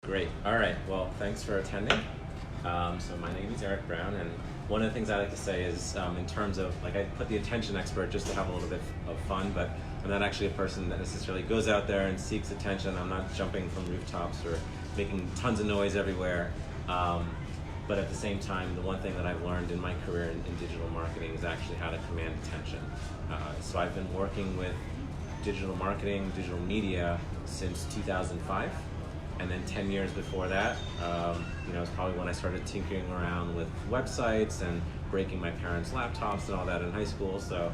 Great. All right. Well, thanks for attending. So my name is Eric Brown, and one of the things I like to say is, in terms of like, I put the attention expert just to have a little bit of fun, but I'm not actually a person that necessarily goes out there and seeks attention. I'm not jumping from rooftops or making tons of noise everywhere. But at the same time, the one thing that I've learned in my career in digital marketing is actually how to command attention. So I've been working with digital marketing, digital media since 2005. And then 10 years before that, it's probably when I started tinkering around with websites and breaking my parents' laptops and all that in high school. So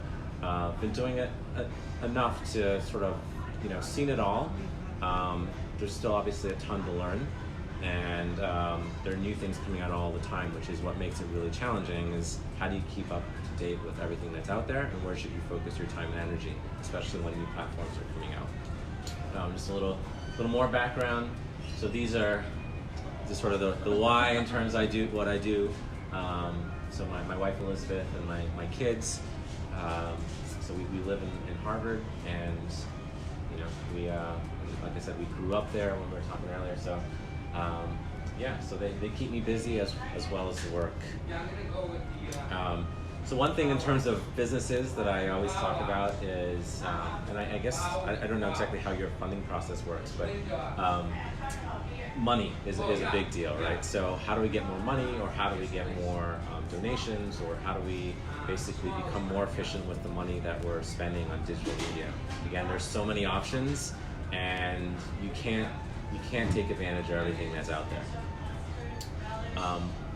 been doing it enough to sort of, seen it all. There's still obviously a ton to learn. And there are new things coming out all the time, which is what makes it really challenging, is how do you keep up to date with everything that's out there, and where should you focus your time and energy, especially when new platforms are coming out. Just a little more background. So these are just sort of the why in terms I do what I do. So my wife Elizabeth and my kids. So we live in Harvard, and we like I said, we grew up there when we were talking earlier. So so they keep me busy as well as the work. So one thing in terms of businesses that I always talk about is, and I guess I don't know exactly how your funding process works, but money is a big deal, right? So how do we get more money, or how do we get more donations, or how do we basically become more efficient with the money that we're spending on digital media? Again, there's so many options, and you can't take advantage of everything that's out there.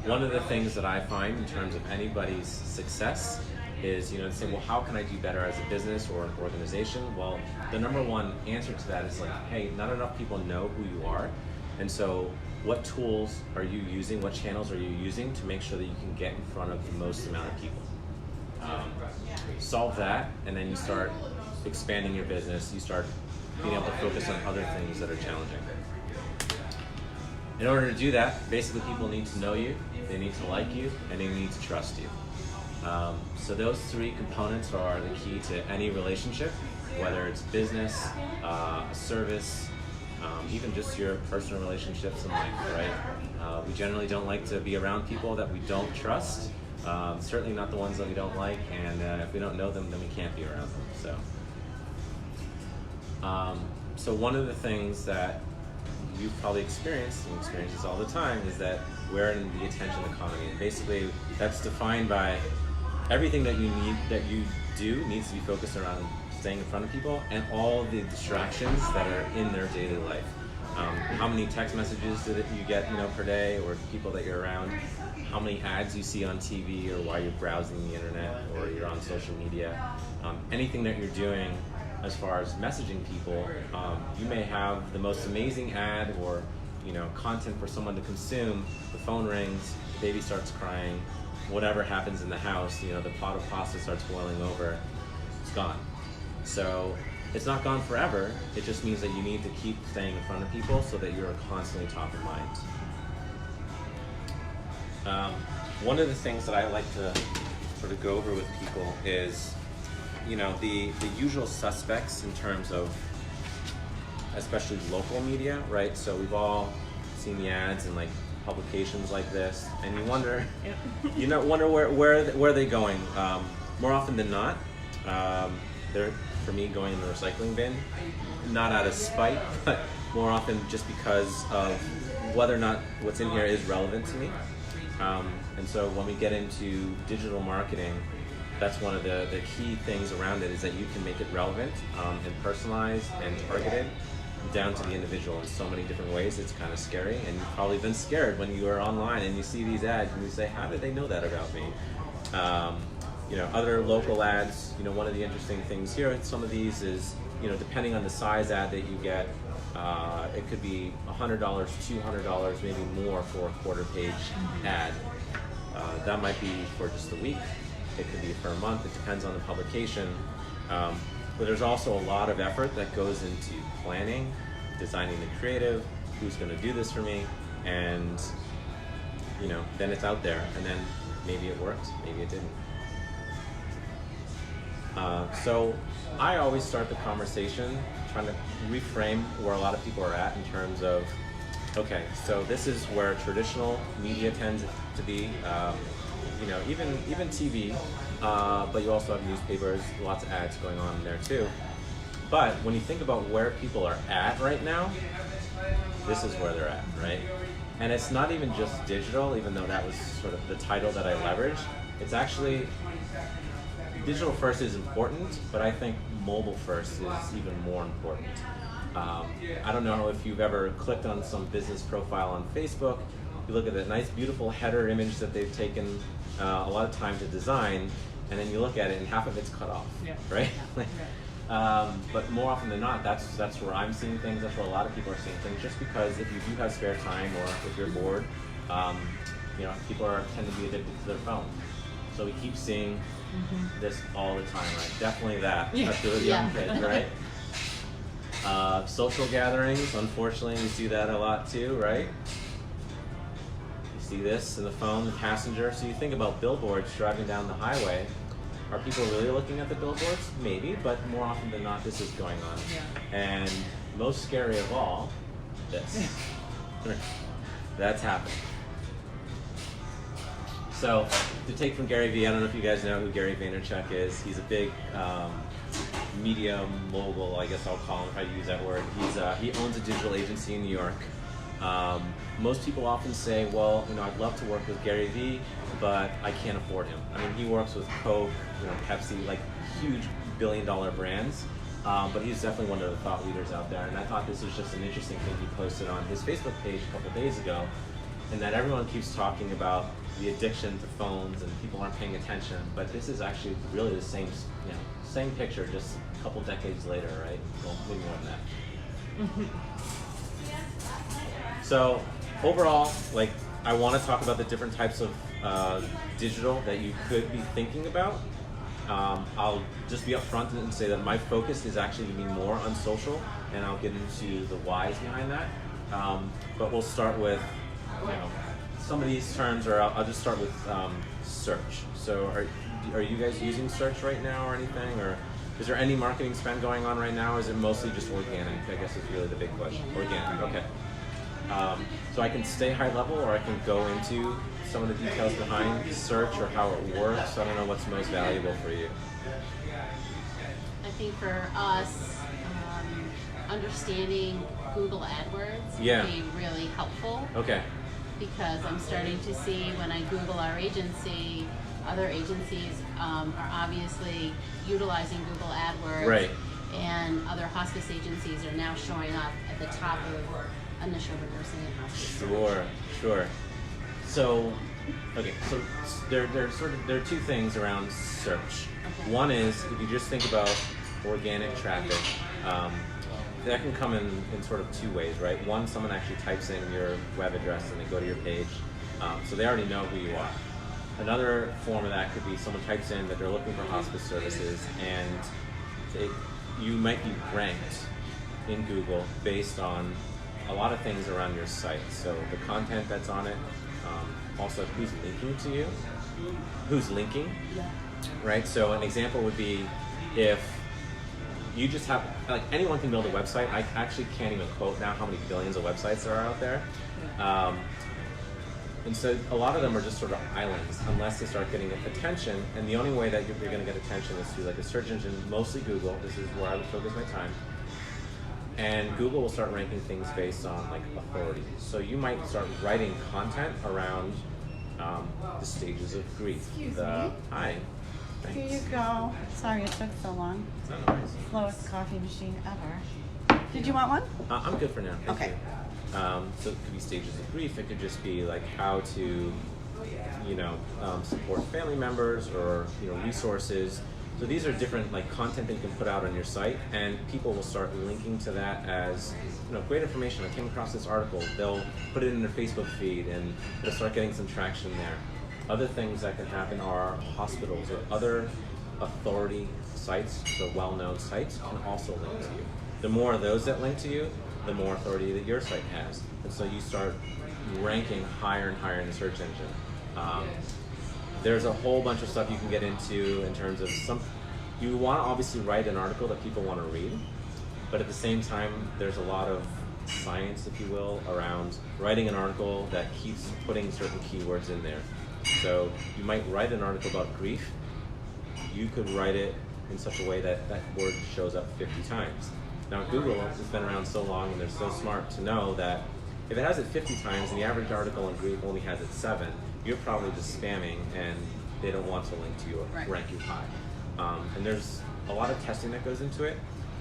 One of the things that I find in terms of anybody's success is, to say, well, how can I do better as a business or an organization? Well, the number one answer to that is like, hey, not enough people know who you are. And so what tools are you using? What channels are you using to make sure that you can get in front of the most amount of people? Solve that, and then you start expanding your business. You start being able to focus on other things that are challenging. In order to do that, basically people need to know you, they need to like you, and they need to trust you. So those three components are the key to any relationship, whether it's business, a service, even just your personal relationships in life, right? We generally don't like to be around people that we don't trust, certainly not the ones that we don't like, and if we don't know them, then we can't be around them. So one of the things that you've probably experienced, and experience this all the time, is that we're in the attention economy. And basically, that's defined by everything that you do needs to be focused around staying in front of people, and all the distractions that are in their daily life. How many text messages do you get, per day, or people that you're around? How many ads you see on TV, or while you're browsing the internet, or you're on social media? Anything that you're doing as far as messaging people, you may have the most amazing ad or content for someone to consume. The phone rings, the baby starts crying, whatever happens in the house, the pot of pasta starts boiling over, it's gone. So it's not gone forever. It just means that you need to keep staying in front of people so that you're constantly top of mind. One of the things that I like to sort of go over with people is the usual suspects in terms of especially local media, right? So we've all seen the ads in like publications like this, and you wonder, wonder where are they going? More often than not, they're, for me, going in the recycling bin, not out of spite, but more often just because of whether or not what's in here is relevant to me. And so when we get into digital marketing, that's one of the key things around it, is that you can make it relevant and personalized and targeted down to the individual in so many different ways. It's kind of scary, and you've probably been scared when you are online and you see these ads and you say, how did they know that about me? Other local ads, one of the interesting things here in some of these is, depending on the size ad that you get, it could be $100, $200, maybe more for a quarter page ad. That might be for just a week. It could be for a month. It depends on the publication. But there's also a lot of effort that goes into planning, designing the creative, who's going to do this for me, and then it's out there, and then maybe it worked, maybe it didn't. So I always start the conversation trying to reframe where a lot of people are at in terms of Okay, so this is where traditional media tends to be. You know, even TV, but you also have newspapers, lots of ads going on there too. But when you think about where people are at right now, this is where they're at, right? And it's not even just digital, even though that was sort of the title that I leveraged. It's actually, digital first is important, but I think mobile first is even more important. I don't know if you've ever clicked on some business profile on Facebook. You look at that nice, beautiful header image that they've taken a lot of time to design, and then you look at it and half of it's cut off, right? But more often than not, that's where I'm seeing things. That's where a lot of people are seeing things. Just because if you do have spare time, or if you're bored, you know, people tend to be addicted to their phone. So we keep seeing this all the time, right? Definitely that, especially with young kids, right? Social gatherings, unfortunately, we see that a lot too, right? You see this in the phone, the passenger. So you think about billboards driving down the highway. Are people really looking at the billboards? Maybe, but more often than not, this is going on. And most scary of all, this. That's happening. So, to take from Gary Vee, I don't know if you guys know who Gary Vaynerchuk is. He's a big media mogul, I guess I'll call him if I use that word. He owns a digital agency in New York. Most people often say, well, you know, I'd love to work with Gary Vee, but I can't afford him. I mean, he works with Coke, you know, Pepsi, like huge billion-dollar brands, but he's definitely one of the thought leaders out there. And I thought this was just an interesting thing he posted on his Facebook page a couple days ago, and that everyone keeps talking about the addiction to phones and people aren't paying attention, but this is actually really the same, you know, same picture, just a couple decades later, right? Well, maybe more than that. So overall, like, I want to talk about the different types of digital that you could be thinking about. I'll just be upfront and say that my focus is actually to be more on social, and I'll get into the whys behind that. But we'll start with, you know, some of these terms, or I'll just start with search. So are you guys using search right now or anything, or is there any marketing spend going on right now? Or is it mostly just organic? I guess is really the big question. Organic, okay. So I can stay high level, or I can go into some of the details behind search or how it works. I don't know what's most valuable for you. I think for us, understanding Google AdWords would be really helpful. Okay. Because I'm starting to see when I Google our agency, other agencies are obviously utilizing Google AdWords. Right. And other hospice agencies are now showing up at the top of initial nursing and hospice. Sure. So, okay, so there are two things around search. Okay. One is, if you just think about organic traffic, that can come in sort of two ways, right? One, someone actually types in your web address and they go to your page, so they already know who you are. Another form of that could be someone types in that they're looking for hospice services, and you might be ranked in Google based on a lot of things around your site. So the content that's on it, also who's linking to you, who's linking, right? So an example would be if you just have, like, anyone can build a website. I actually can't even quote now how many billions of websites there are out there. And so a lot of them are just sort of islands unless they start getting attention. And the only way that you're going to get attention is through like a search engine, mostly Google. This is where I would focus my time. And Google will start ranking things based on like authority. So you might start writing content around the stages of grief. Hi. Thanks. Here you go. Sorry it took so long. It's not noise. Slowest coffee machine ever. Did you want one? I'm good for now. Thank Okay. you. So it could be stages of grief. It could just be like how to, support family members, or resources. So these are different like content that you can put out on your site, and people will start linking to that as great information. I came across this article. They'll put it in their Facebook feed, and they'll start getting some traction there. Other things that can happen are hospitals or other authority sites, so well-known sites, can also link to you. The more of those that link to you, the more authority that your site has. And so you start ranking higher and higher in the search engine. There's a whole bunch of stuff you can get into in terms of you want to obviously write an article that people want to read, but at the same time, there's a lot of science, if you will, around writing an article that keeps putting certain keywords in there. So you might write an article about grief. You could write it in such a way that that word shows up 50 times. Now Google has been around so long and they're so smart to know that if it has it 50 times and the average article on grief only has it 7, you're probably just spamming and they don't want to link to you or Right. rank you high. And there's a lot of testing that goes into it.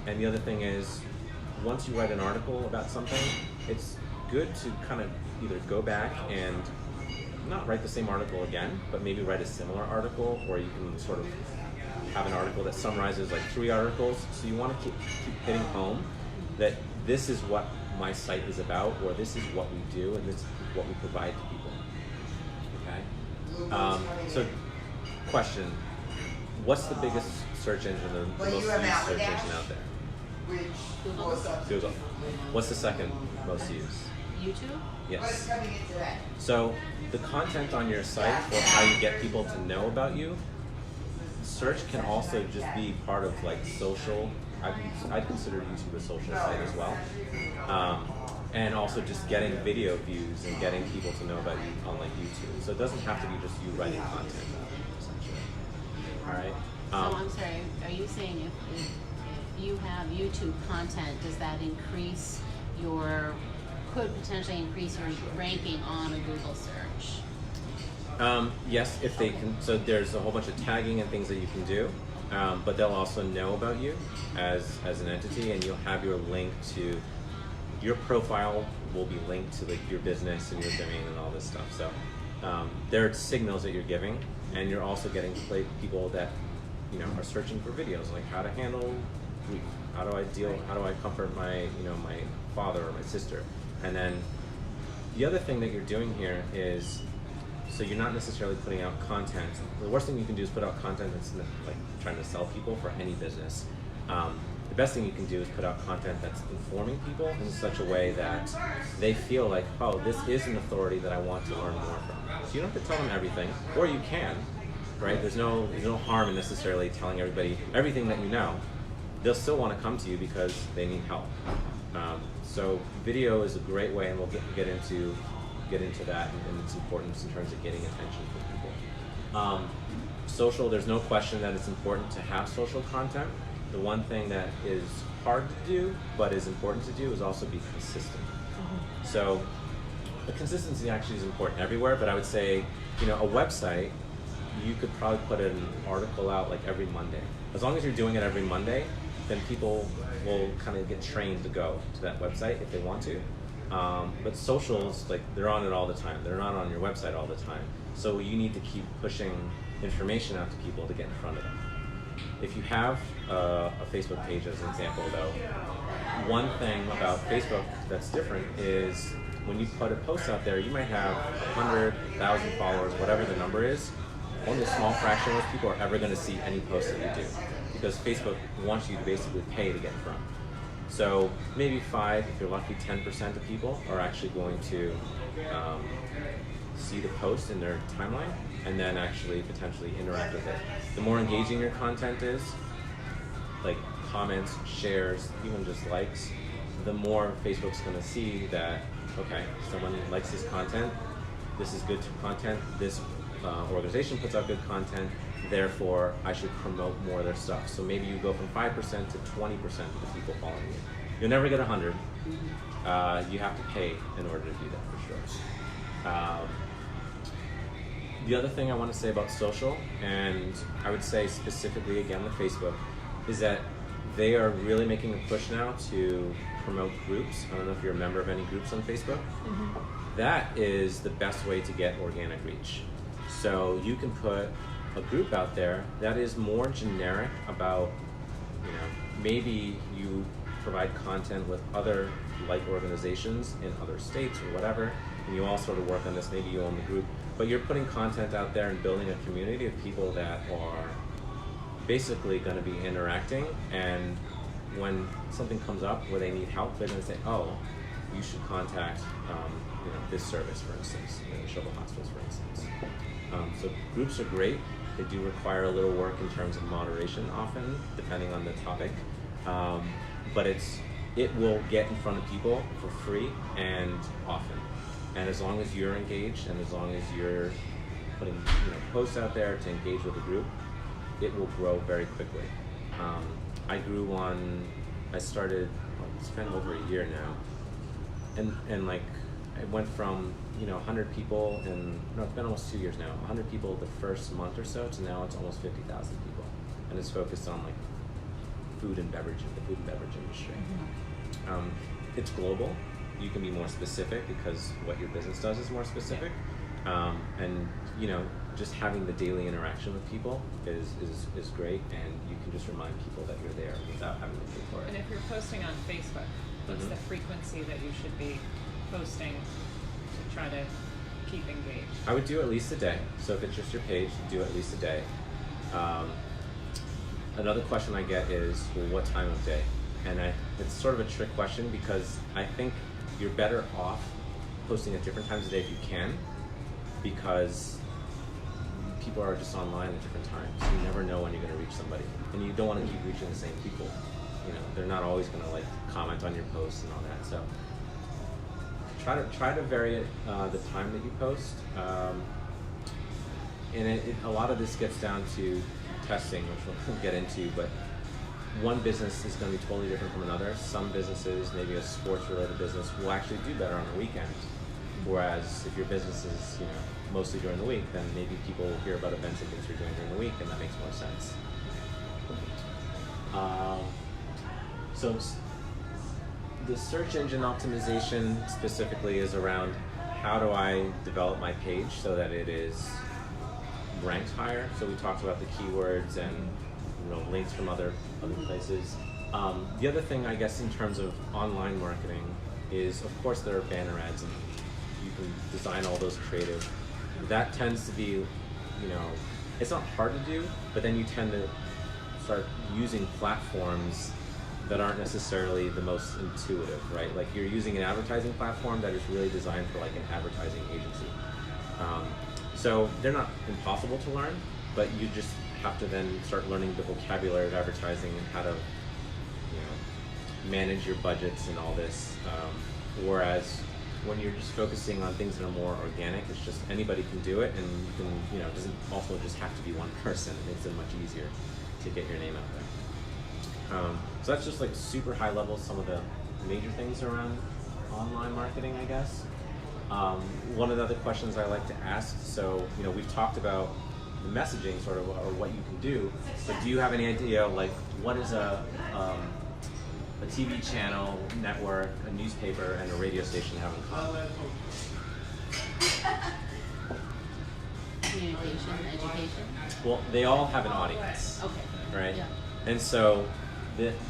And the other thing is, once you write an article about something, it's good to kind of either go back and not write the same article again, but maybe write a similar article, or you can sort of have an article that summarizes like 3 articles. So you want to keep hitting home that this is what my site is about, or this is what we do, and this is what we provide to people. Okay. So, question: what's the biggest search engine, the most used search engine out there? Google. What's the second most used? YouTube? Yes. So the content on your site, or how you get people to know about you, search can also just be part of like social. I'd consider YouTube a social site as well. And also just getting video views and getting people to know about you on like YouTube. So it doesn't have to be just you writing content, essentially. All right. So I'm sorry, are you saying if you have YouTube content, does that increase could potentially increase your ranking on a Google search? Yes, if they can. So there's a whole bunch of tagging and things that you can do, but they'll also know about you as an entity, and you'll have your link to your profile will be linked to like your business and your domain and all this stuff. So there are signals that you're giving, and you're also getting people that are searching for videos like how to handle grief, how do I comfort my my father or my sister. And then the other thing that you're doing here is, so you're not necessarily putting out content. The worst thing you can do is put out content that's like trying to sell people for any business. The best thing you can do is put out content that's informing people in such a way that they feel like, oh, this is an authority that I want to learn more from. So you don't have to tell them everything, or you can, right? There's no harm in necessarily telling everybody everything that you know. They'll still want to come to you because they need help. So video is a great way, and we'll get into that and its importance in terms of getting attention from people. Social, there's no question that it's important to have social content. The one thing that is hard to do, but is important to do, is also be consistent. So the consistency actually is important everywhere, but I would say, a website, you could probably put an article out like every Monday. As long as you're doing it every Monday, then people will kind of get trained to go to that website if they want to. But socials, like, they're on it all the time. They're not on your website all the time. So you need to keep pushing information out to people to get in front of them. If you have a Facebook page, as an example, though, one thing about Facebook that's different is when you put a post out there, you might have 100,000 followers, whatever the number is. Only a small fraction of those people are ever going to see any post that you do, because Facebook wants you to basically pay to get in front. So maybe 5, if you're lucky, 10% of people are actually going to see the post in their timeline and then actually potentially interact with it. The more engaging your content is, like comments, shares, even just likes, the more Facebook's going to see that, okay, someone likes this content, this is good content, this organization puts out good content, therefore I should promote more of their stuff. So maybe you go from 5% to 20% of the people following you. You'll never get 100. You have to pay in order to do that, for sure. The other thing I want to say about social, and I would say specifically again with Facebook, is that they are really making a push now to promote groups. I don't know if you're a member of any groups on Facebook. That is the best way to get organic reach. So you can put a group out there that is more generic about, maybe you provide content with other like organizations in other states or whatever, and you all sort of work on this, maybe you own the group, but you're putting content out there and building a community of people that are basically going to be interacting, and when something comes up where they need help, they're going to say, oh, you should contact this service, for instance, Neshoba Hospitals, for instance. So groups are great. They do require a little work in terms of moderation often, depending on the topic. But it's it will get in front of people for free and often. And as long as you're engaged and as long as you're putting posts out there to engage with the group, it will grow very quickly. I grew one. I started. It's been over a year now, and like it went from 100 people and no, it's been almost 2 years now. 100 people the first month or so to now it's almost 50,000 people, and it's focused on like the food and beverage industry. Mm-hmm. It's global. You can be more specific because what your business does is more specific, and just having the daily interaction with people is great, and you can just remind people that you're there without having to pay for it. And if you're posting on Facebook, what's the frequency that you should be posting to try to keep engaged? I would do at least a day. So if it's just your page, do at least a day. Another question I get is, well, what time of day? And it's sort of a trick question because I think you're better off posting at different times of day if you can, because people are just online at different times. You never know when you're going to reach somebody, and you don't want to keep reaching the same people. They're not always going to like comment on your posts and all that. So try to vary it, the time that you post, and a lot of this gets down to testing, which we'll get into. But one business is going to be totally different from another. Some businesses, maybe a sports-related business, will actually do better on a weekend. Whereas if your business is, mostly during the week, then maybe people will hear about events and things you're doing during the week, and that makes more sense. So the search engine optimization specifically is around how do I develop my page so that it is ranked higher. So we talked about the keywords and links from other places. The other thing, I guess, in terms of online marketing is, of course, there are banner ads, and you can design all those creative. That tends to be, it's not hard to do, but then you tend to start using platforms that aren't necessarily the most intuitive, right? Like you're using an advertising platform that is really designed for like an advertising agency. So they're not impossible to learn, but you just have to then start learning the vocabulary of advertising and how to, manage your budgets and all this. Whereas when you're just focusing on things that are more organic, it's just anybody can do it, and you can, it doesn't also just have to be one person. It makes it much easier to get your name out there. So that's just like super high level, some of the major things around online marketing, I guess. One of the other questions I like to ask, so we've talked about the messaging sort of, or what you can do, but do you have any idea like what is a TV channel, network, a newspaper, and a radio station have in common? Communication, education. Well, they all have an audience. Okay. Right? Yeah. And so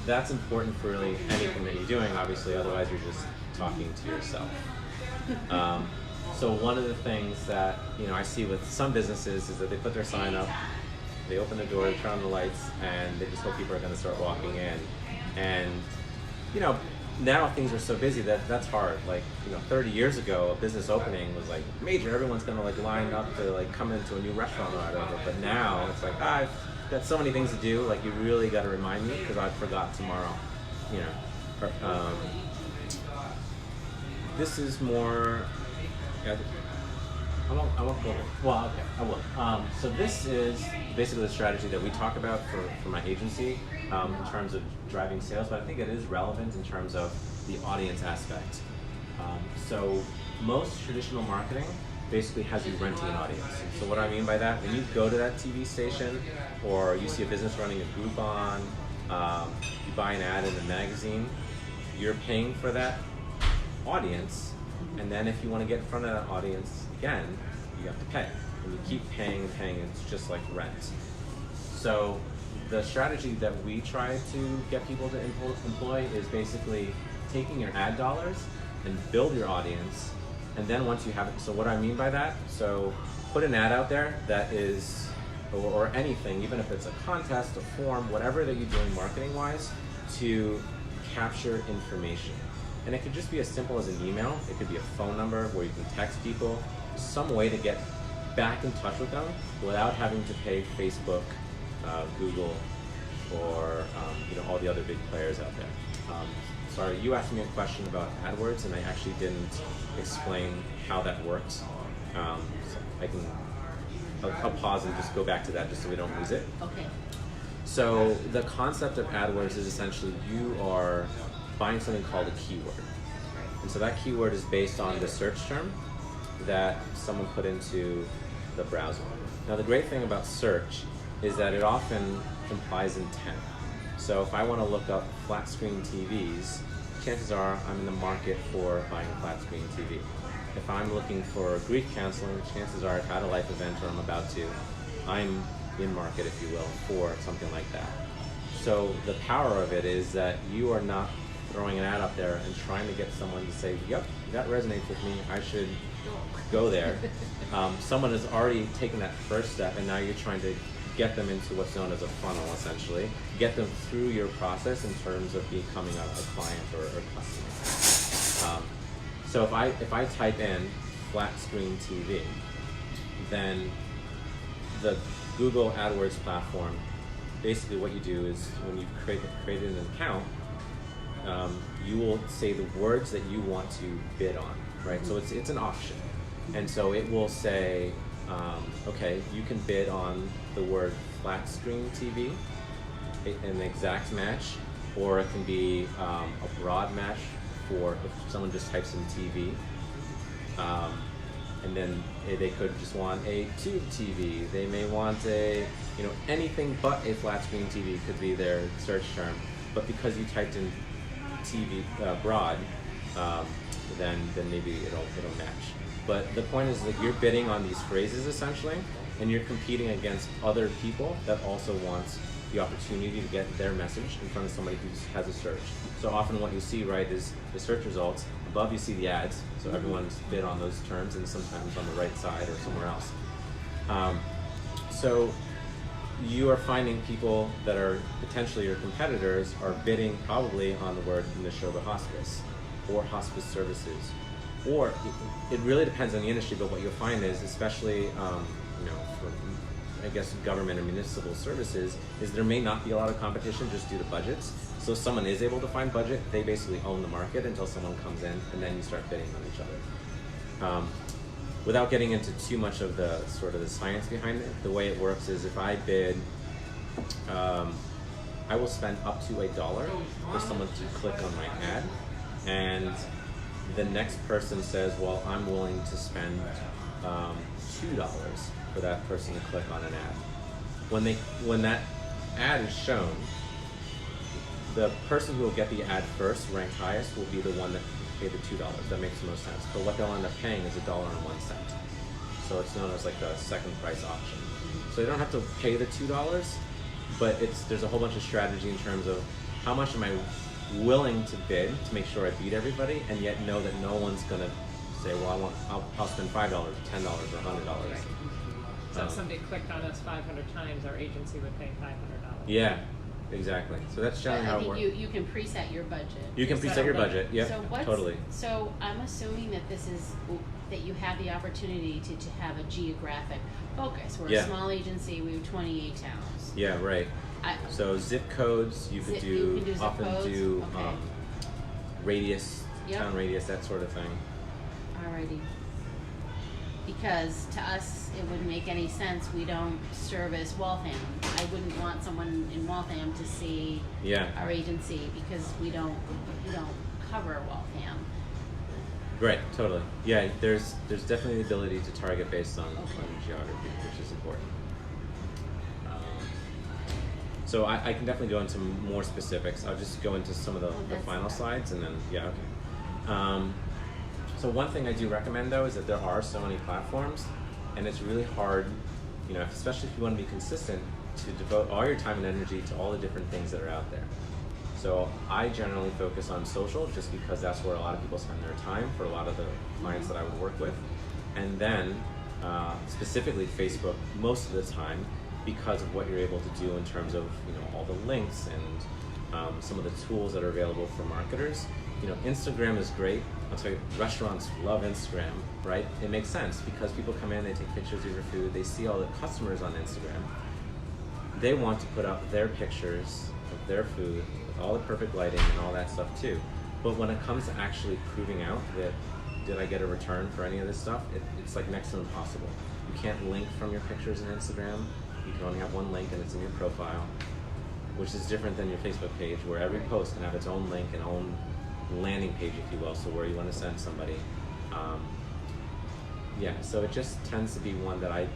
that's important for really anything that you're doing, obviously, otherwise you're just talking to yourself. So one of the things that I see with some businesses is that they put their sign up, they open the door, they turn on the lights, and they just hope people are going to start walking in. And now things are so busy that that's hard. Like 30 years ago, a business opening was like major. Everyone's going to like line up to like come into a new restaurant or whatever. But now it's like I've got so many things to do. Like you really got to remind me because I forgot tomorrow. This is more. I won't go. Well, okay, I will. So this is basically the strategy that we talk about for my agency in terms of driving sales, but I think it is relevant in terms of the audience aspect. So most traditional marketing basically has you renting an audience. So what I mean by that, when you go to that TV station or you see a business running a Groupon, you buy an ad in a magazine, you're paying for that audience, and then if you want to get in front of that audience again, you have to pay. And you keep paying and paying, it's just like rent. So the strategy that we try to get people to employ is basically taking your ad dollars and build your audience, and then once you have it, so what I mean by that, so put an ad out there that is, or anything, even if it's a contest, a form, whatever that you're doing marketing-wise, to capture information. And it could just be as simple as an email. It could be a phone number where you can text people, some way to get back in touch with them without having to pay Facebook, Google, or all the other big players out there. sorry, you asked me a question about AdWords, and I actually didn't explain how that works. So I'll pause and just go back to that just so we don't lose it. Okay. So the concept of AdWords is essentially you are buying something called a keyword. And so that keyword is based on the search term that someone put into the browser. Now the great thing about search is that it often implies intent. So if I want to look up flat screen TVs, chances are I'm in the market for buying a flat screen TV. If I'm looking for grief counseling, chances are I've had a life event or I'm about to, I'm in market, if you will, for something like that. So the power of it is that you are not throwing an ad up there and trying to get someone to say, yep, that resonates with me, I should go there. Someone has already taken that first step, and now you're trying to get them into what's known as a funnel, essentially. Get them through your process in terms of becoming a client or customer. So if I type in flat screen TV, then the Google AdWords platform, basically what you do is when you've created an account, you will say the words that you want to bid on, right? So it's an auction. And so it will say, okay, you can bid on the word flat screen TV, an exact match, or it can be a broad match for if someone just types in TV. And then they could just want a tube TV. They may want anything but a flat screen TV could be their search term. But because you typed in TV broad, then maybe it'll match. But the point is that you're bidding on these phrases essentially, and you're competing against other people that also want the opportunity to get their message in front of somebody who has a search. So often what you see, right, is the search results. Above you see the ads, so everyone's bid on those terms, and sometimes on the right side or somewhere else. So you are finding people that are potentially your competitors are bidding probably on the word Neshoba Hospice or hospice services. Or it really depends on the industry, but what you'll find is, especially for I guess government or municipal services, is there may not be a lot of competition just due to budgets. So if someone is able to find budget, they basically own the market until someone comes in, and then you start bidding on each other. Without getting into too much of the sort of the science behind it, the way it works is if I bid, I will spend up to $1 for someone to click on my ad, and the next person says, well, I'm willing to spend $2 for that person to click on an ad. When that ad is shown, the person who will get the ad first, ranked highest, will be the one that paid the $2. That makes the most sense. But what they'll end up paying is $1.01. So it's known as like a second price auction. So you don't have to pay the $2, but there's a whole bunch of strategy in terms of how much am I willing to bid to make sure I beat everybody, and yet know that no one's gonna say, well, I'll spend $5, $10, or $100. Right. So if somebody clicked on us 500 times, our agency would pay $500. Yeah, exactly. So that's generally how it works. I think you can preset your budget. You can preset your budget. Yep, totally. So I'm assuming that that you have the opportunity to have a geographic focus. We're a small agency. We have 28 towns. Yeah, right. So zip codes, you could do radius, town radius, that sort of thing. Alrighty. Because to us, it wouldn't make any sense. We don't service Waltham. I wouldn't want someone in Waltham to see our agency because we don't cover Waltham. Right, totally. Yeah, there's definitely the ability to target based on geography, which is important. So I can definitely go into more specifics. I'll just go into some of the final slides, and then so one thing I do recommend though is that there are so many platforms, and it's really hard, especially if you want to be consistent, to devote all your time and energy to all the different things that are out there. So I generally focus on social just because that's where a lot of people spend their time for a lot of the clients that I would work with. And then specifically Facebook most of the time because of what you're able to do in terms of all the links and some of the tools that are available for marketers. Instagram is great. I'll tell you, restaurants love Instagram, right? It makes sense because people come in, they take pictures of your food, they see all the customers on Instagram. They want to put up their pictures of their food with all the perfect lighting and all that stuff too. But when it comes to actually proving out that did I get a return for any of this stuff, it's like next to impossible. You can't link from your pictures in Instagram. You can only have one link and it's in your profile, which is different than your Facebook page, where every post can have its own link and own landing page, if you will, so where you want to send somebody. Yeah, so it just tends to be one that I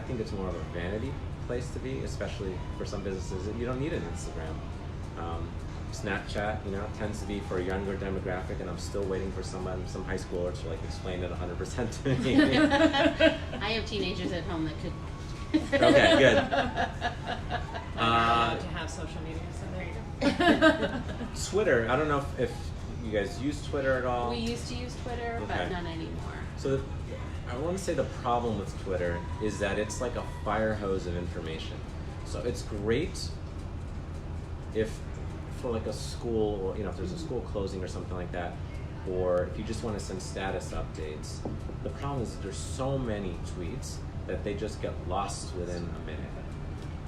think it's more of a vanity place to be, especially for some businesses. You don't need an Instagram. Snapchat, tends to be for a younger demographic, and I'm still waiting for some high schooler to like explain it 100% to me. I have teenagers at home that could. Okay, good. To have social media, so there you go. Twitter, I don't know if you guys use Twitter at all. We used to use Twitter, Okay. but not anymore. So I want to say the problem with Twitter is that it's like a fire hose of information. So it's great if for like a school, or if there's a school closing or something like that, or if you just want to send status updates. The problem is that there's so many tweets that they just get lost within a minute.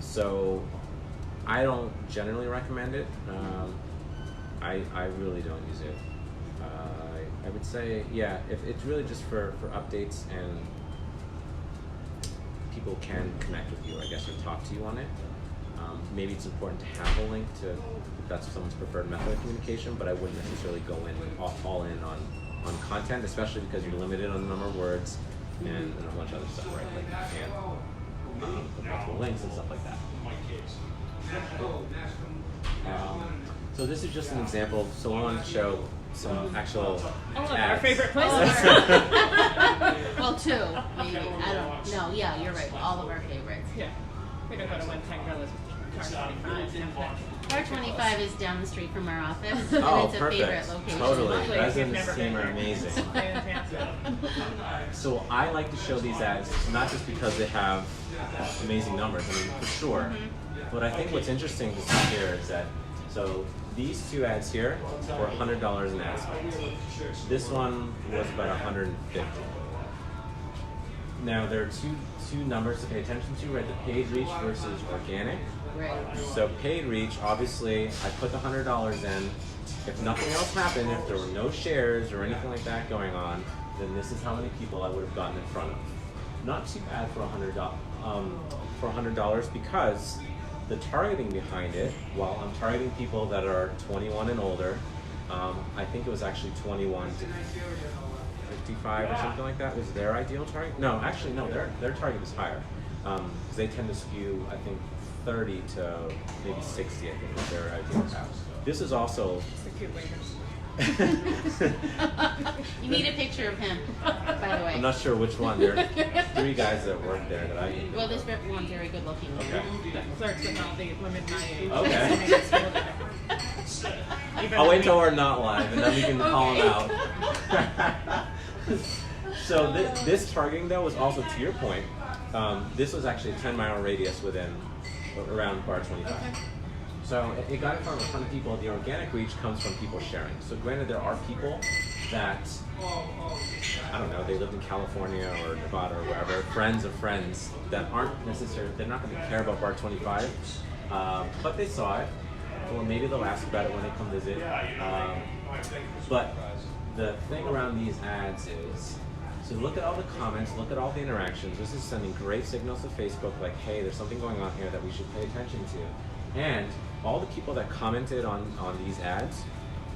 So I don't generally recommend it. I really don't use it. I would say, yeah, if it's really just for updates and people can connect with you, I guess, or talk to you on it. Maybe it's important to have a link to, if that's someone's preferred method of communication, but I wouldn't necessarily go in all in on content, especially because you're limited on the number of words and a bunch of other stuff, right? Like you can't put multiple links and stuff like that. So this is just an example. So I wanted to show some actual All of ads. our favorite All of places. Well, two, maybe. I don't know. Yeah, you're right. All of our favorites. Yeah. We don't go to 110 Grill, Car 25. Car 25 is down the street from our office, Oh, and it's a perfect. favorite location. Totally. Lovely. Residents Never team been are there. amazing. Fantastic. So I like to show these ads not just because they have amazing numbers, I mean, for sure. But I think what's interesting to see here is that, so these two ads here were $100 an ad spend. This one was about $150. Now there are two numbers to pay attention to, right? The paid reach versus organic. Right. So paid reach, obviously, I put the $100 in. If nothing else happened, if there were no shares or anything like that going on, then this is how many people I would have gotten in front of. Not too bad for $100 because the targeting behind it, while I'm targeting people that are 21 and older, I think it was actually 21 to 55 or something like that was their ideal target. No, actually no, their target is higher because they tend to skew, I think, 30 to maybe 60, I think, is their ideal cap. This is also. It's the cute waiters. You need a picture of him, by the way. I'm not sure which one. There are 3 guys that work there that I. Well, this one's very good looking. Okay. The clerks with all the women my age. Okay. I'll wait till we're not live and then we can call them out. So this targeting though was also, to your point, this was actually a 10-mile radius around bar 25. Okay. So it got in front of a ton of people. The organic reach comes from people sharing. So granted, there are people that, I don't know, they lived in California or Nevada or wherever, friends of friends that aren't necessarily, they're not going to care about bar 25, but they saw it, or maybe they'll ask about it when they come visit. But the thing around these ads is, so look at all the comments, look at all the interactions. This is sending great signals to Facebook, like, hey, there's something going on here that we should pay attention to. And all the people that commented on these ads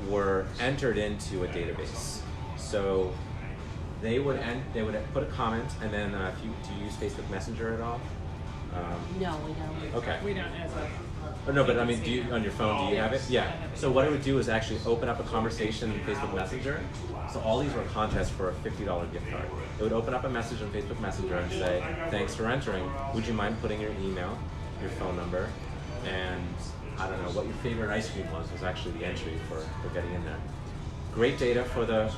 were entered into a database. So they would put a comment, and then do you use Facebook Messenger at all? No, we don't. Okay. We don't as a. Oh, no, but I mean, on your phone, do you have it? Yeah. So what it would do is actually open up a conversation in Facebook Messenger. So all these were contests for a $50 gift card. It would open up a message on Facebook Messenger and say, thanks for entering. Would you mind putting your email, your phone number, and I don't know, what your favorite ice cream was actually the entry for getting in there. Great data for the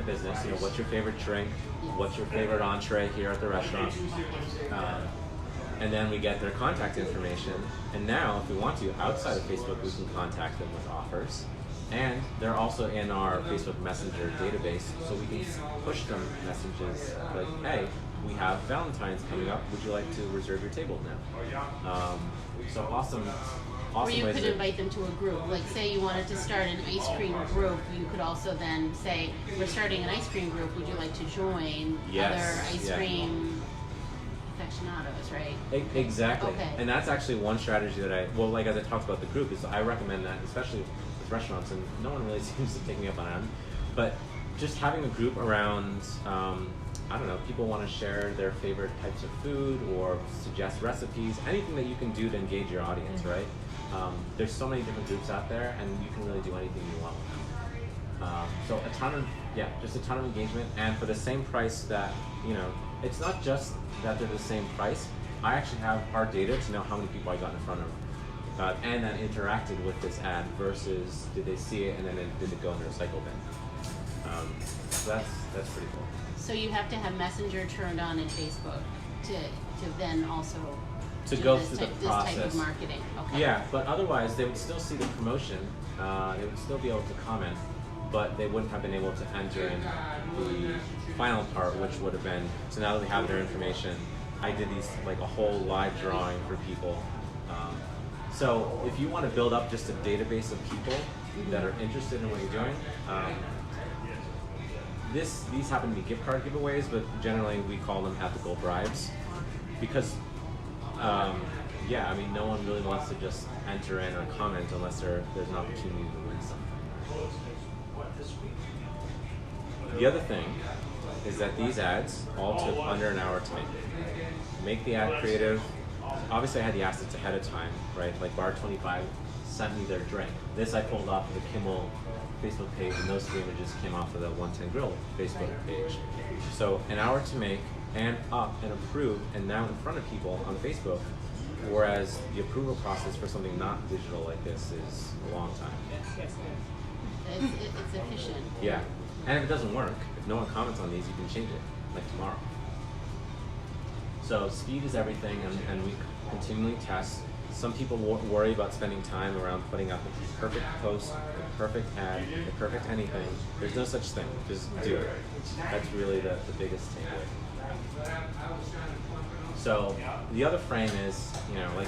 business. What's your favorite drink? What's your favorite entree here at the restaurant? And then we get their contact information. And now, if we want to, outside of Facebook, we can contact them with offers. And they're also in our Facebook Messenger database, so we can push them messages like, hey, we have Valentine's coming up, would you like to reserve your table now? So awesome Or you ways could to- invite them to a group. Like, say you wanted to start an ice cream group, you could also then say, we're starting an ice cream group, would you like to join Yes, other ice yeah. cream aficionados, right? Exactly. Okay. And that's actually one strategy that like as I talked about the group, is I recommend that, especially with restaurants, and no one really seems to take me up on it, but just having a group around, I don't know, people want to share their favorite types of food or suggest recipes, anything that you can do to engage your audience, right? There's so many different groups out there, and you can really do anything you want with them. So just a ton of engagement, and for the same price that, it's not just that they're the same price. I actually have hard data to know how many people I got in front of, and that interacted with this ad versus did they see it and then did it go in the recycle bin. So that's pretty cool. So you have to have Messenger turned on in Facebook to then also To do go this through type, the this type process. of marketing. Okay. Yeah, but otherwise they would still see the promotion, they would still be able to comment, but they wouldn't have been able to enter in the final part, which would have been, so now that we have their information, I did these, like a whole live drawing for people. So if you want to build up just a database of people that are interested in what you're doing, these happen to be gift card giveaways, but generally we call them ethical bribes, because no one really wants to just enter in or comment unless there's an opportunity to win something. The other thing is that these ads all took under an hour to make. Make the ad creative. Obviously I had the assets ahead of time, right? Like Bar 25 sent me their drink. This I pulled off of the Kimmel Facebook page, and those 3 images came off of the 110 Grill Facebook page. So an hour to make, and up and approved, and now in front of people on Facebook, whereas the approval process for something not digital like this is a long time. Yes. It's efficient. Yeah, and if it doesn't work, if no one comments on these, you can change it, like tomorrow. So speed is everything, and we continually test. Some people worry about spending time around putting out the perfect post, the perfect ad, the perfect anything. There's no such thing. Just do it. That's really the biggest takeaway. So the other frame is, like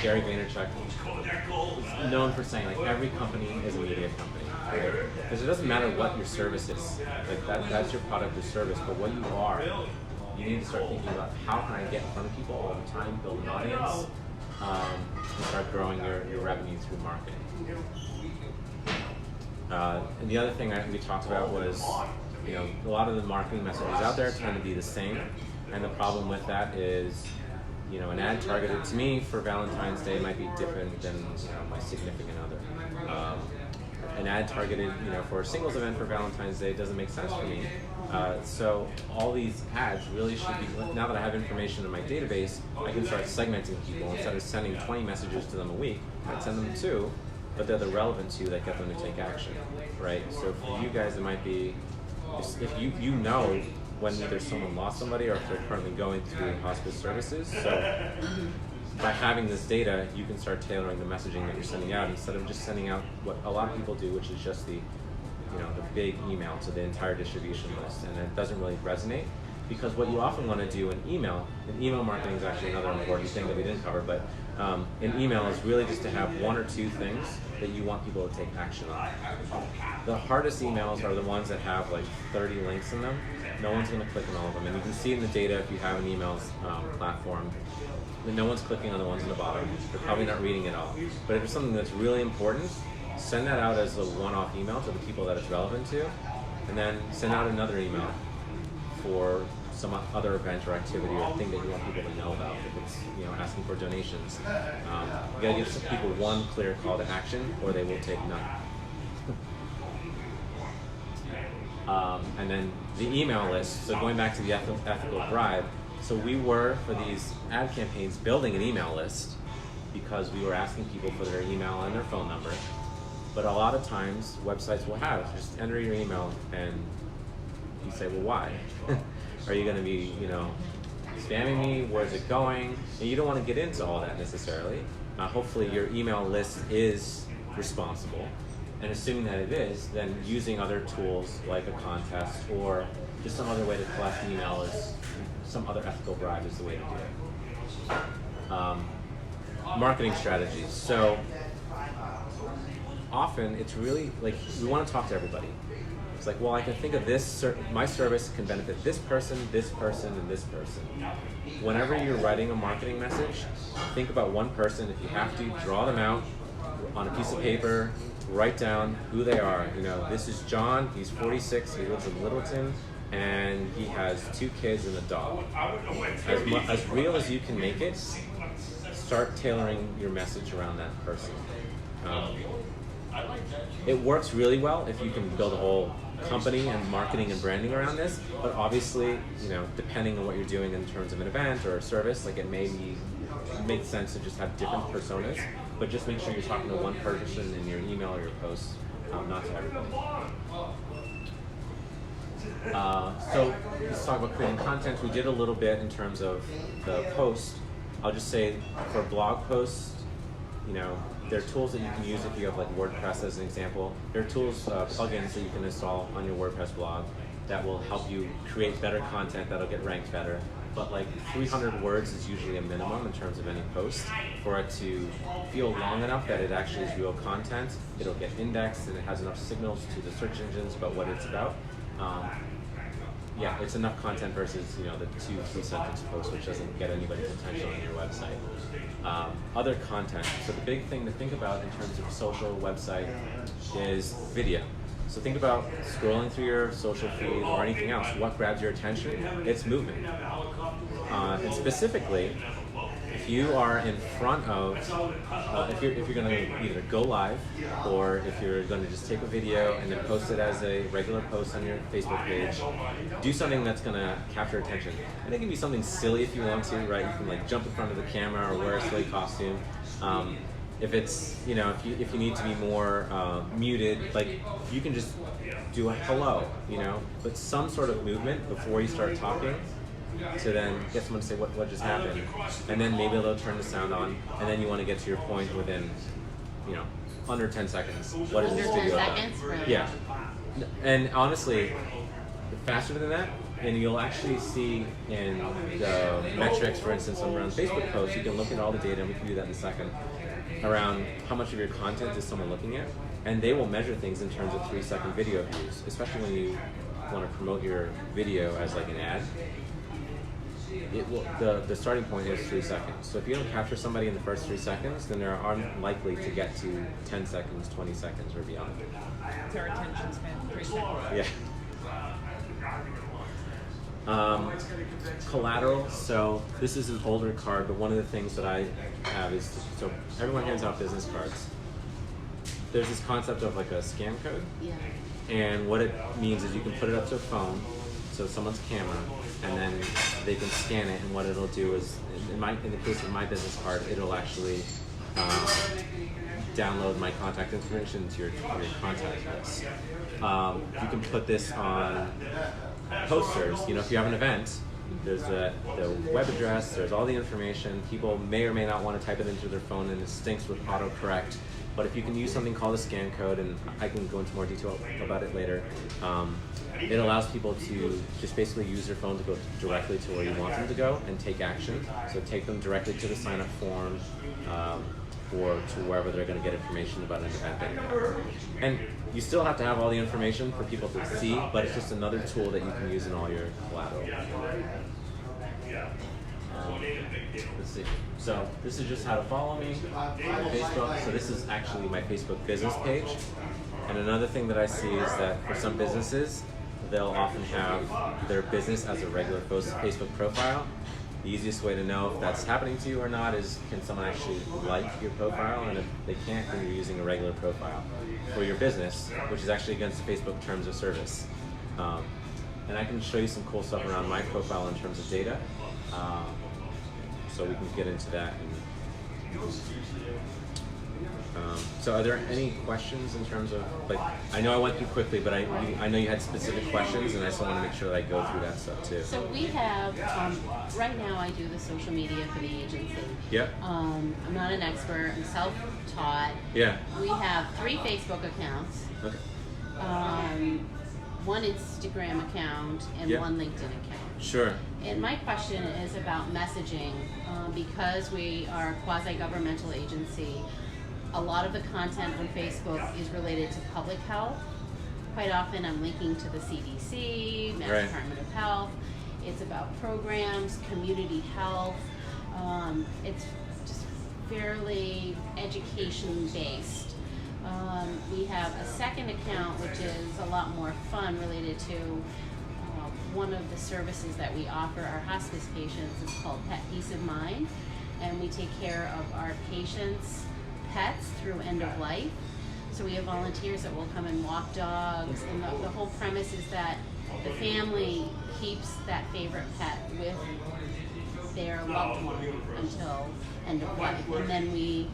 Gary Vaynerchuk is known for saying, like, every company is a media company. Because it doesn't matter what your service is. Like that's your product or service, but what you are, you need to start thinking about how can I get in front of people all the time, build an audience, and start growing your revenue through marketing. And the other thing we talked about was, a lot of the marketing messages out there tend to be the same, and the problem with that is, an ad targeted to me for Valentine's Day might be different than my significant other. An ad targeted, for a singles event for Valentine's Day doesn't make sense for me. So all these ads really should be, now that I have information in my database, I can start segmenting people. Instead of sending 20 messages to them a week, I'd send them 2, but they're the relevant 2 that get them to take action, right? So for you guys, it might be, if you know when either someone lost somebody or if they're currently going through hospice services. So by having this data, you can start tailoring the messaging that you're sending out instead of just sending out what a lot of people do, which is just the big email to the entire distribution list, and it doesn't really resonate, because what you often want to do in email, and email marketing is actually another important thing that we didn't cover, but in email is really just to have 1 or 2 things that you want people to take action on. The hardest emails are the ones that have like 30 links in them. No one's going to click on all of them, and you can see in the data if you have an email platform that no one's clicking on the ones on the bottom. They're probably not reading it all. But if it's something that's really important, send that out as a one-off email to the people that it's relevant to, and then send out another email for some other event or activity or thing that you want people to know about. If it's asking for donations, you gotta give some people one clear call to action, or they will take none. And then the email list. So going back to the ethical bribe. So we were, for these ad campaigns, building an email list because we were asking people for their email and their phone number. But a lot of times, websites will have, just enter your email, and you say, well, why? Are you going to be, spamming me? Where's it going? And you don't want to get into all that necessarily. Hopefully your email list is responsible, And assuming that it is, then using other tools like a contest or just some other way to collect email is some other ethical bribe is the way to do it. Marketing strategies. So often it's really like we want to talk to everybody. It's like, well, I can think of this, my service can benefit this person, and this person. Whenever you're writing a marketing message, think about one person. If you have to, draw them out on a piece of paper, write down who they are. You know, this is John, he's 46, he lives in Littleton, and he has 2 kids and a dog. As real as you can make it, start tailoring your message around that person. It works really well if you can build a whole company and marketing and branding around this, but obviously, you know, depending on what you're doing in terms of an event or a service, like it makes sense to just have different personas, but just make sure you're talking to one person in your email or your posts, not to everybody. So let's talk about creating content. We did a little bit in terms of the post. I'll just say for blog posts, you know, there are tools that you can use if you have like WordPress as an example. There are tools, plugins that you can install on your WordPress blog that will help you create better content that'll get ranked better. But like 300 words is usually a minimum in terms of any post for it to feel long enough that it actually is real content. It'll get indexed and it has enough signals to the search engines about what it's about. Yeah, it's enough content versus, you know, the 2-3 sentence post, which doesn't get anybody's attention on your website. Other content. So the big thing to think about in terms of social website is video. So think about scrolling through your social feed or anything else. What grabs your attention? It's movement. And specifically, if you are in front of, if you're going to either go live or if you're going to just take a video and then post it as a regular post on your Facebook page, do something that's going to capture attention. And it can be something silly if you want to, right? You can like jump in front of the camera or wear a silly costume. If it's, you know, if you need to be more muted, like you can just do a hello, you know, but some sort of movement before you start talking, to then get someone to say what just happened, and then maybe they'll turn the sound on, and then you want to get to your point within, you know, under 10 seconds. What is this Under 10 video about? seconds? Really? Yeah, and honestly, faster than that, and you'll actually see in the metrics, for instance, around Facebook posts, you can look at all the data, and we can do that in a second, around how much of your content is someone looking at, and they will measure things in terms of 3-second video views, especially when you want to promote your video as like an ad. It will, the starting point is 3 seconds. So if you don't capture somebody in the first 3 seconds, then they're unlikely to get to 10 seconds, 20 seconds, or beyond. It's our attention span, 3 seconds. Yeah. Collateral. So this is an older card, but one of the things that I have is, so everyone hands out business cards. There's this concept of like a scan code. Yeah. And what it means is you can put it up to a phone, so someone's camera, and then they can scan it, and what it'll do is, in the case of my business card, it'll actually download my contact information to your contact list. You can put this on posters. You know, if you have an event, there's the web address, there's all the information. People may or may not want to type it into their phone, and it stinks with autocorrect. But if you can use something called a scan code, and I can go into more detail about it later, it allows people to just basically use their phone to go directly to where you want them to go and take action. So take them directly to the sign-up form or to wherever they're going to get information about an event that you have. And you still have to have all the information for people to see, but it's just another tool that you can use in all your collateral. Let's see. So this is just how to follow me on Facebook. So this is actually my Facebook business page. And another thing that I see is that for some businesses, they'll often have their business as a regular Facebook profile. The easiest way to know if that's happening to you or not is, can someone actually like your profile? And if they can't, then you're using a regular profile for your business, which is actually against the Facebook terms of service. And I can show you some cool stuff around my profile in terms of data. So we can get into that. So are there any questions in terms of, like, I know I went through quickly, but I know you had specific questions, and I still want to make sure that I go through that stuff too. So we have, right now I do the social media for the agency. Yep. I'm not an expert, I'm self-taught. Yeah. We have 3 Facebook accounts, Okay. one Instagram account, and Yep. 1 LinkedIn account. Sure. And my question is about messaging. Because we are a quasi-governmental agency, a lot of the content on Facebook is related to public health. Quite often I'm linking to the CDC, Mass Right. Department of Health. It's about programs, community health. It's just fairly education-based. We have a second account which is a lot more fun, related to one of the services that we offer our hospice patients. Is called Pet Peace of Mind, and we take care of our patients' pets through end of life. So we have volunteers that will come and walk dogs, and the whole premise is that the family keeps that favorite pet with their loved one until end of life, and then we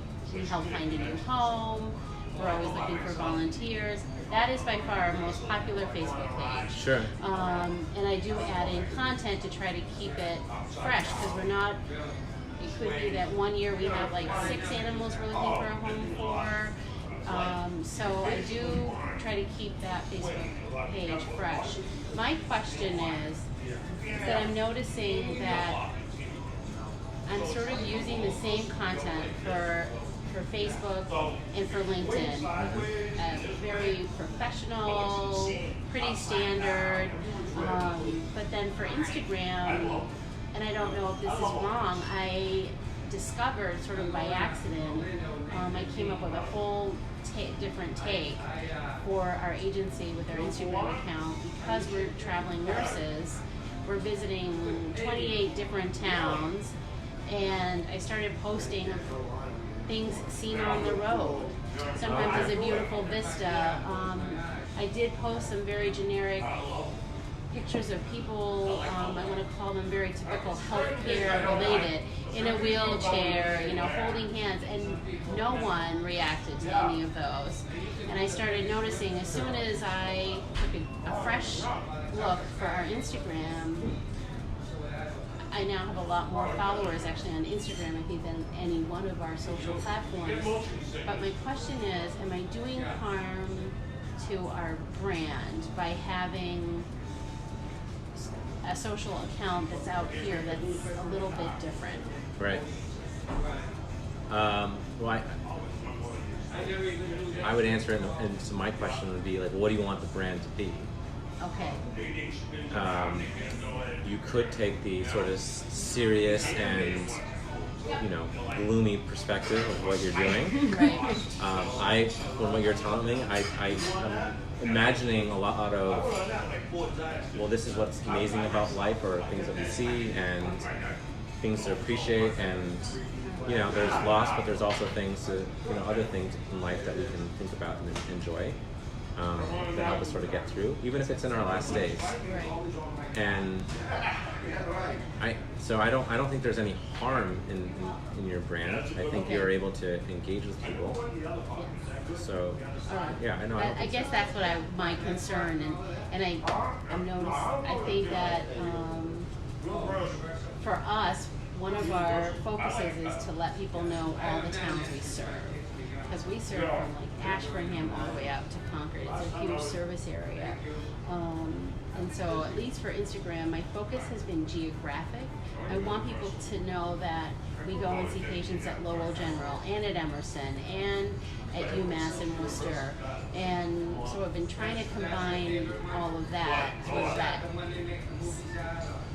help find a new home. We're always looking for volunteers. That is by far our most popular Facebook page. Sure. And I do add in content to try to keep it fresh, because we're not, it could be that one year we have like 6 animals we're looking for a home for. So I do try to keep that Facebook page fresh. My question is that I'm noticing that I'm sort of using the same content for Facebook and for LinkedIn. Very professional, pretty standard. But then for Instagram, and I don't know if this is wrong, I discovered sort of by accident, I came up with a whole different take for our agency with our Instagram account. Because we're traveling nurses, we're visiting 28 different towns, and I started posting things seen on the road. Sometimes it's a beautiful vista. I did post some very generic pictures of people, I want to call them very typical healthcare related, in a wheelchair, holding hands, and no one reacted to any of those. And I started noticing, as soon as I took a fresh look for our Instagram, I now have a lot more followers actually on Instagram, I think, than any one of our social platforms. But my question is, am I doing harm to our brand by having a social account that's out here that's a little bit different? Right. Well, I would answer it, and so my question would be like, what do you want the brand to be? Okay. You could take the sort of serious and gloomy perspective of what you're doing. Right. From what you're telling me, I'm imagining a lot of, well, this is what's amazing about life, or things that we see and things to appreciate, and there's loss, but there's also things to, other things in life that we can think about and enjoy, that help us sort of get through, even if it's in our last days. Right. And I don't think there's any harm in your brand. I think you're able to engage with people. So yeah, I know. I guess that's what my concern, and I'm noticing. I think that for us, one of our focuses is to let people know all the towns we serve, because we serve from like Ashburnham all the way out to Concord. It's a huge service area. And so, at least for Instagram, my focus has been geographic. I want people to know that we go and see patients at Lowell General and at Emerson and at UMass and Worcester. And so I've been trying to combine all of that with that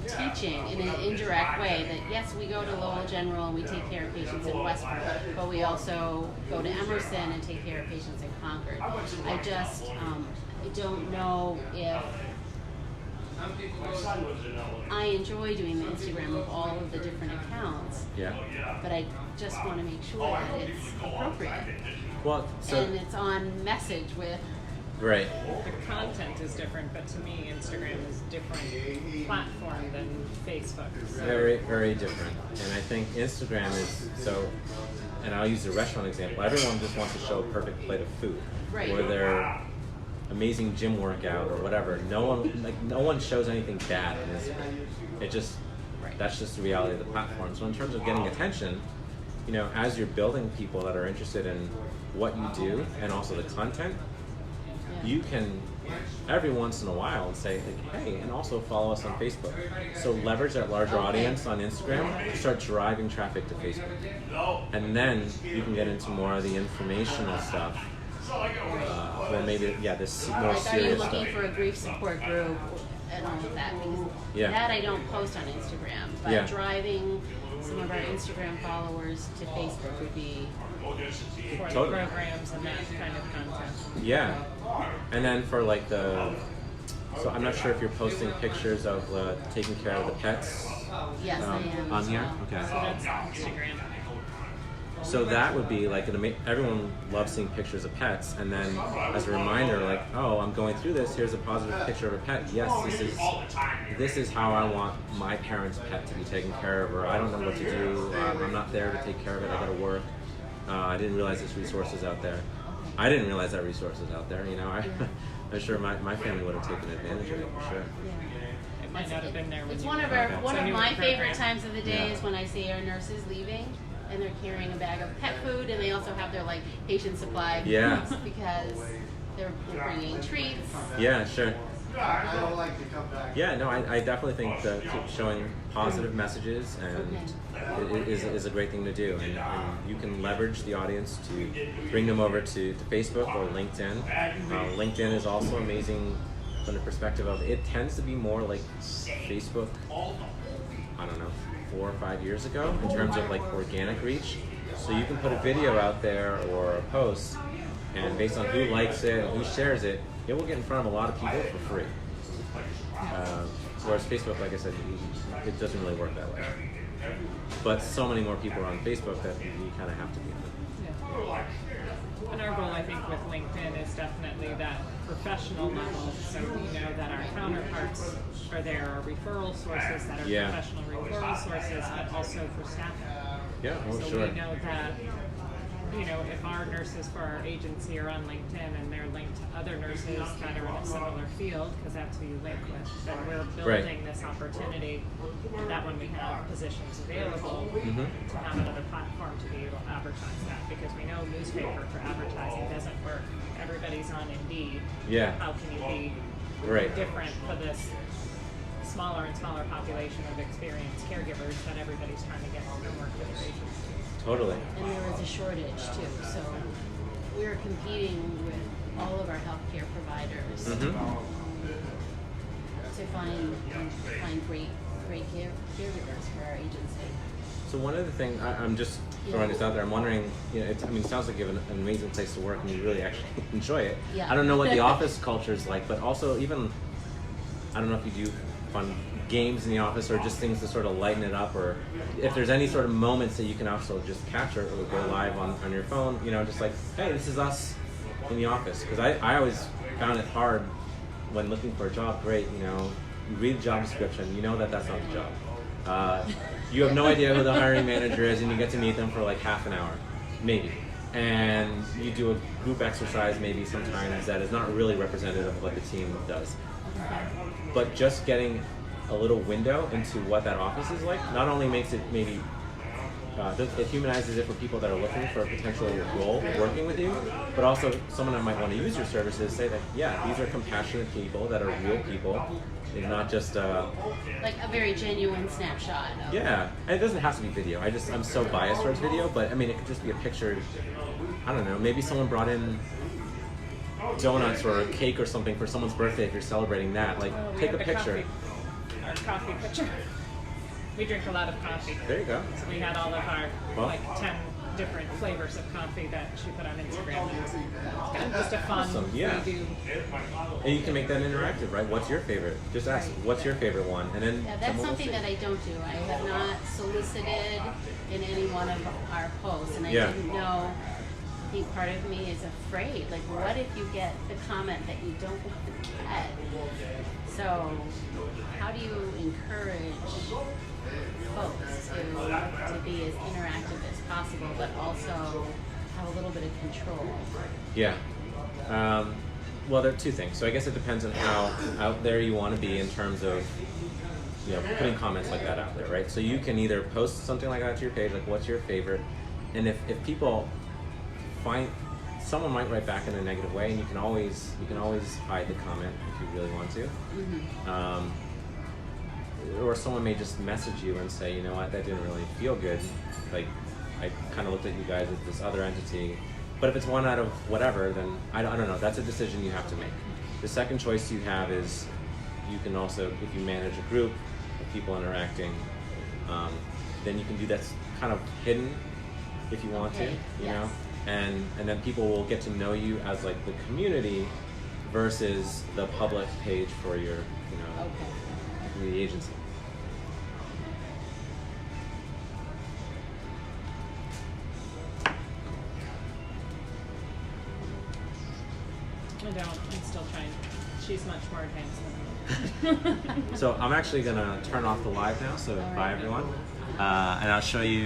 teaching in an indirect way, that yes, we go to Lowell General and we take care of patients in Westport, but we also go to Emerson and take care of patients in Concord. I just I don't know if I enjoy doing the Instagram of all of the different accounts. Yeah. But I just want to make sure that it's appropriate. Well, so and it's on message with Right. The content is different, but to me, Instagram is a different platform than Facebook. So, Very, very different. And I think Instagram is so, and I'll use the restaurant example. Everyone just wants to show a perfect plate of food, Right. or their amazing gym workout or whatever. No one shows anything bad on Instagram. It just, Right. that's just the reality of the platform. So in terms of getting attention, you know, as you're building people that are interested in what you do and also the content, you can every once in a while and say, like, hey, and also follow us on Facebook. So leverage that larger Okay. audience on Instagram to start driving traffic to Facebook. And then you can get into more of the informational stuff. Or maybe, this more Like, are you serious looking stuff. for a grief support group and all of that? Because Yeah. that I don't post on Instagram, but Yeah. driving some of our Instagram followers to Facebook would be for the Totally. programs and that kind of content. Yeah. And then for like so I'm not sure if you're posting pictures of taking care of the pets yes, I am on as here. well. Okay. So that's Instagram. So that would be like everyone loves seeing pictures of pets, and then as a reminder, like, oh, I'm going through this. Here's a positive picture of a pet. Yes, this is how I want my parents' pet to be taken care of, or I don't know what to do. I'm not there to take care of it. I got to work. I didn't realize there's resources out there. I didn't realize that resources out there. You know, I'm sure my family would have taken advantage of it for sure. It might not have been there when It's you one of were- our Okay. one So of you my were favorite programmed. times of the day Yeah. is when I see our nurses leaving and they're carrying a bag of pet food and they also have their like patient supply Yeah. foods because they're bringing treats. Yeah, sure. Yeah, no, I definitely think that showing positive messages and is a great thing to do, and you can leverage the audience to bring them over to Facebook or LinkedIn. LinkedIn is also amazing from the perspective of it tends to be more like Facebook. I don't know, 4 or 5 years ago in terms of like organic reach. So you can put a video out there or a post, and based on who likes it and who shares it, it will get in front of a lot of people for free. Whereas Facebook, like I said, it doesn't really work that way. But so many more people are on Facebook that you kind of have to be on it. Yeah. And our goal, I think, with LinkedIn is definitely that professional level. So we know that our counterparts are there, our referral sources that are Yeah. professional referral sources, but also for staffing. Yeah, oh So sure. we know that, you know, if our nurses for our agency are on LinkedIn and they're linked to other nurses that are in a similar field, because that's who you link with, then we're building this opportunity that when we have positions available, to have another platform to be able to advertise that. Because we know newspaper for advertising doesn't work. Everybody's on Indeed. Yeah. How can you be Right. different for this smaller and smaller population of experienced caregivers that everybody's trying to get and work with their patients? Totally. And there was a shortage too, so we're competing with all of our healthcare providers to find great caregivers for our agency. So one of the things I'm just throwing this out there, I'm wondering, you know, it sounds like you have an amazing place to work and you really actually enjoy it. Yeah. I don't know what the office culture is like, but also even, I don't know if you do fun games in the office or just things to sort of lighten it up, or if there's any sort of moments that you can also just capture or go live on your phone, you know, just like, hey, this is us in the office. Because I always found it hard when looking for a job. Great, you know, you read the job description, you know that's not the job. You have no idea who the hiring manager is, and you get to meet them for like half an hour, maybe. And you do a group exercise maybe sometimes that is not really representative of what the team does. But just getting a little window into what that office is like not only makes it maybe it humanizes it for people that are looking for a potential role working with you, but also someone that might want to use your services say that, yeah, these are compassionate people that are real people. It's not just Like a very genuine snapshot of yeah, and it doesn't have to be video. I'm so biased towards video, but I mean it could just be a picture. I don't know, maybe someone brought in donuts or a cake or something for someone's birthday if you're celebrating that. Like, We take have a the picture. Our coffee picture. We drink a lot of coffee. There you go. So we had all of our Well. like 10 different flavors of coffee that she put on Instagram. It's kind of just a fun Awesome, yeah. we do. And you can make that interactive, right? What's your favorite? Just ask, what's your favorite one? And then Yeah, that's someone will something say. that I don't do. I have not solicited in any one of our posts, and I Yeah. didn't know think part of me is afraid. Like, what if you get the comment that you don't want to get? So, how do you encourage folks to be as interactive as possible, but also have a little bit of control? Yeah. Well, there are two things. So I guess it depends on how out there you want to be in terms of, putting comments like that out there, right? So you can either post something like that to your page, like what's your favorite, and if people find, someone might write back in a negative way, and you can always hide the comment if you really want to. Or someone may just message you and say, you know what, that didn't really feel good. Like, I kind of looked at you guys as this other entity. But if it's one out of whatever, then I don't know. That's a decision you have to make. The second choice you have is you can also, if you manage a group of people interacting, then you can do that kind of hidden if you want to, you know? And then people will get to know you as like the community versus the public page for your, community agency. I don't. I'm still trying. She's much more advanced than me. So I'm actually gonna turn off the live now. So bye everyone, and I'll show you.